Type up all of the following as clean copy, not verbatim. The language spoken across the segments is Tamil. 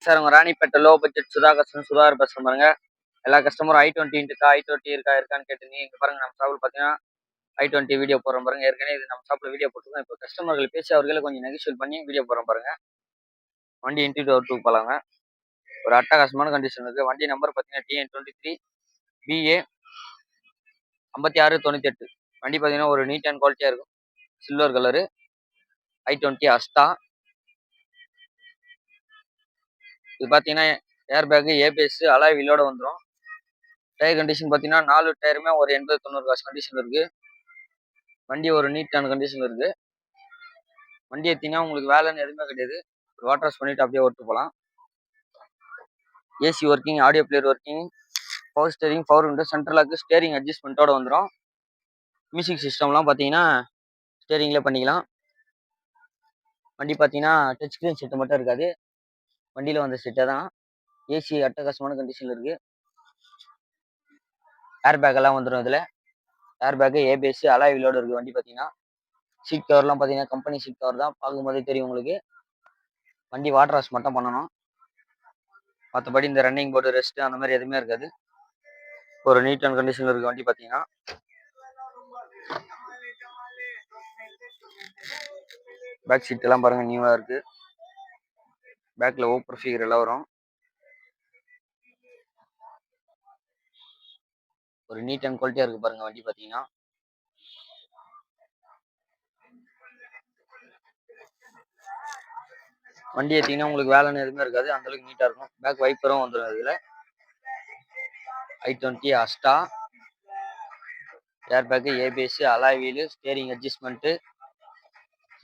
சார் உங்க ராணிப்பேட்டை லோ பட்ஜெட் சுதாகர் பேசுறேன் பாருங்க. எல்லா கஸ்டமரும் i20 இருக்கா இருக்கான்னு கேட்டிருந்தீங்க. இங்க பாருங்க நம்ம ஷாப்ல பார்த்தீங்கன்னா i20 வீடியோ போடுறோம் பாருங்க. ஏற்கனவே இது நம்ம ஷாப்ல வீடியோ போட்டுருக்கோம். இப்போ கஸ்டமர்கள் பேசி அவர்களே கொஞ்சம் நெகோஷியேட் பண்ணி வீடியோ போடுறோம் பாருங்க. வண்டி இன்டீரியர் ஒர்க்குக்கு போலாங்க. ஒரு அட்டகாசமான கண்டிஷன் இருக்கு. வண்டி நம்பர் பார்த்தீங்கன்னா TN23 BA 5698. வண்டி பார்த்தீங்கன்னா ஒரு நீட் அண்ட் குவாலிட்டியா இருக்கும். Silver colour i20 Asta. இது பார்த்தீங்கன்னா ஏர் பேக், ஏபிஎஸ், அலாய் வீலோட வந்துடும். டயர் கண்டிஷன் பார்த்தீங்கன்னா 4 டயருமே ஒரு 80-90 காசு கண்டிஷன் இருக்கு. வண்டி ஒரு நீட்டான கண்டிஷன் இருக்கு. வண்டி ஏற்றினா உங்களுக்கு வேலைன்னு எதுவுமே கிடையாது. வாட்டர் வாஷ் பண்ணிட்டு அப்படியே ஓட்டு போகலாம். AC working, audio player working, power steering, power window, central lock, steering அட்ஜஸ்ட்மெண்ட்டோட வந்துடும். மியூசிக் சிஸ்டம்லாம் பார்த்தீங்கன்னா ஸ்டேரிங்லேயே பண்ணிக்கலாம். வண்டி பார்த்தீங்கன்னா டச் ஸ்க்ரீன் செட்டு மட்டும் இருக்காது, வண்டியில் வந்த செட்டை தான். ஏசி அட்டகாசமான கண்டிஷனில் இருக்குது. ஏர் பேக் எல்லாம் வந்துடும். இதில் ஏர் பேக்கு, ஏபிஎஸ், அலாய் வீலோட இருக்குது. வண்டி பார்த்தீங்கன்னா சீட் கவர்லாம் பார்த்தீங்கன்னா கம்பெனி சீட் கவர் தான். பார்க்கும்போதே தெரியும் உங்களுக்கு. வண்டி வாட்டர் வாஷ் மட்டும் பண்ணணும். மற்றபடி இந்த ரன்னிங் போர்டு, ரெஸ்ட் அந்த மாதிரி எதுவுமே இருக்காது. ஒரு நீட் அண்ட் கண்டிஷனில் இருக்குது வண்டி பார்த்தீங்கன்னா. பேக் சீட் எல்லாம் பாருங்கள் நியூவாக இருக்குது. பேக்கில் ஓப்பர் ஃபிகர் எல்லாம் வரும். ஒரு நீட் அண்ட் குவாலிட்டியாக இருக்குது பாருங்கள் வண்டி பார்த்தீங்கன்னா. வண்டி ஏற்றிங்கன்னா உங்களுக்கு வேலைன்னு எதுவுமே இருக்காது, அந்தளவுக்கு நீட்டாக இருக்கும். பேக் வைப்பரும் வந்துடும். இதில் i20 Asta, air bag, ABS, alloy wheel, steering adjustment,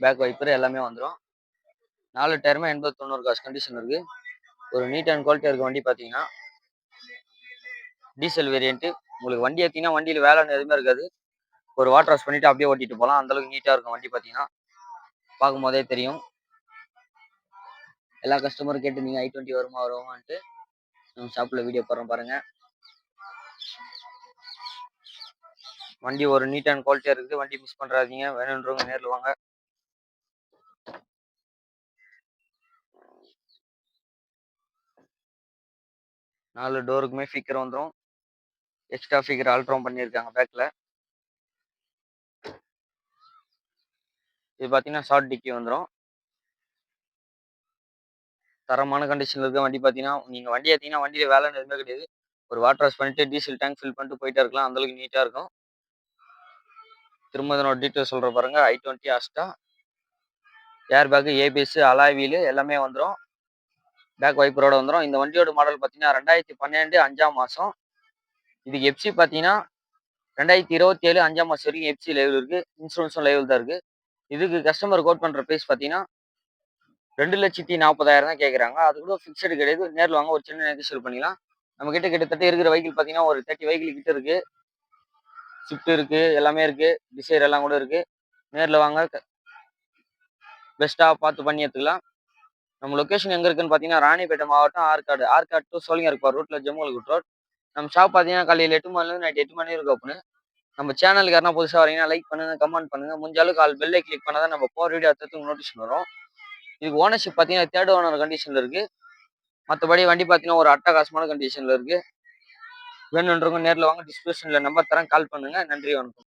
back wiper எல்லாமே வந்துடும். 4 டயருமே 80-90 காசு கண்டிஷன் இருக்குது. ஒரு நீட் அண்ட் குவாலிட்டியாக இருக்குது வண்டி பார்த்தீங்கன்னா. Diesel variant. உங்களுக்கு வண்டி ஏற்றிங்கன்னா வண்டியில் வேலைன்னு எதுவுமே இருக்காது. ஒரு வாட்டர் வாஷ் பண்ணிவிட்டு அப்படியே ஓட்டிட்டு போகலாம். அந்தளவுக்கு நீட்டாக இருக்கும் வண்டி பார்த்தீங்கன்னா. பார்க்கும் போதே தெரியும். எல்லா கஸ்டமரும் கேட்டிருந்தீங்க i20 வருமான்ட்டு. நம்ம ஷாப்பில் வீடியோ போடுறோம் பாருங்கள். வண்டி ஒரு நீட் அண்ட் குவாலிட்டியாக இருக்குது. வண்டி மிஸ் பண்ணுறாதீங்க. வேணுன்றவங்க நேரில் வாங்க. நாலு டோருக்குமே ஃபிகர் வந்துடும். எக்ஸ்ட்ரா ஃபிகர் ஆல்ட்ரோம் பண்ணியிருக்காங்க பேக்கில். இது பார்த்தீங்கன்னா ஷார்ட் டிக்கி வந்துடும். தரமான கண்டிஷனில் இருக்க வண்டி பார்த்தீங்கன்னா நீங்கள் வண்டி ஏற்றிங்கன்னா வண்டியில் வேலைன்னு எதுவுமே கிடையாது. ஒரு வாட்டர் வாஷ் பண்ணிட்டு டீசல் டேங்க் ஃபில் பண்ணிட்டு போயிட்டே இருக்கலாம். அந்தளவுக்கு நீட்டாக இருக்கும். திரும்ப இதனோட டீட்டெயில் சொல்கிற பாருங்க. i20 Asta, air bag, ABS, alloy wheel எல்லாமே வந்துடும். பேக் வைப்பரோட வந்துடும். இந்த வண்டியோட மாடல் பார்த்தீங்கன்னா 2012 5ஆம் மாதம். இதுக்கு எஃப்சி பார்த்தீங்கன்னா 2027 5ஆம் மாதம் வரைக்கும் எஃப்சி லைவ் இருக்குது. இன்சூரன்ஸும் லைவ் தான் இருக்குது. இதுக்கு கஸ்டமர் கோட் பண்ணுற ப்ரைஸ் பார்த்தீங்கன்னா 2,40,000 தான் கேட்குறாங்க. அது கூட ஃபிக்ஸடு கிடையாது. நேரில் வாங்க, ஒரு சின்ன நெகோஷியேட் பண்ணிக்கலாம். நம்ம கிட்ட கிட்டத்தட்ட இருக்கிற வெஹிக்கிள் பார்த்தீங்கன்னா ஒரு 30 வெஹிக்கிள் கிட்ட இருக்குது. ஸ்விஃப்ட் இருக்குது, எல்லாமே இருக்குது. டிசைர் எல்லாம் கூட இருக்குது. நேரில் வாங்க, பெஸ்ட்டாக பார்த்து பண்ணி எடுத்துக்கலாம். நம்ம லொக்கேஷன் எங்கே இருக்குன்னு பார்த்தீங்கன்னா ராணிப்பேட்டை மாவட்டம், ஆற்காடு டு சோழிங்கர் போகிற ரூட்டில் ஜம்முகல்குட் ரோட். நம்ம ஷாப் பார்த்தீங்கன்னா காலையில் 8 மணிலேருந்து நைட் 8 மணி வரைக்கும் ஓப்பனு. நம்ம சேனலுக்கு யாருன்னா புதுசாக வரீங்கன்னா லைக் பண்ணுங்கள், கமெண்ட் பண்ணுங்கள். முடிஞ்ச அளவுக்கு பெல்லை கிளிக் பண்ணால் தான் நம்ம போகிற வீடியோ அடுத்தது நோட்டிஃபிகேஷன் வரும். இதுக்கு ஓனர்ஷிப் பார்த்தீங்கன்னா 3rd ஓனர் கண்டிஷனில் இருக்குது. மற்றபடி வண்டி பார்த்தீங்கன்னா ஒரு அட்டகாசமான கண்டிஷனில் இருக்குது. வேணுன்றவங்க நேரில் வாங்க. டிஸ்கிரிப்ஷனில் நம்பர் தரேன், கால் பண்ணுங்கள். நன்றி, வணக்கம்.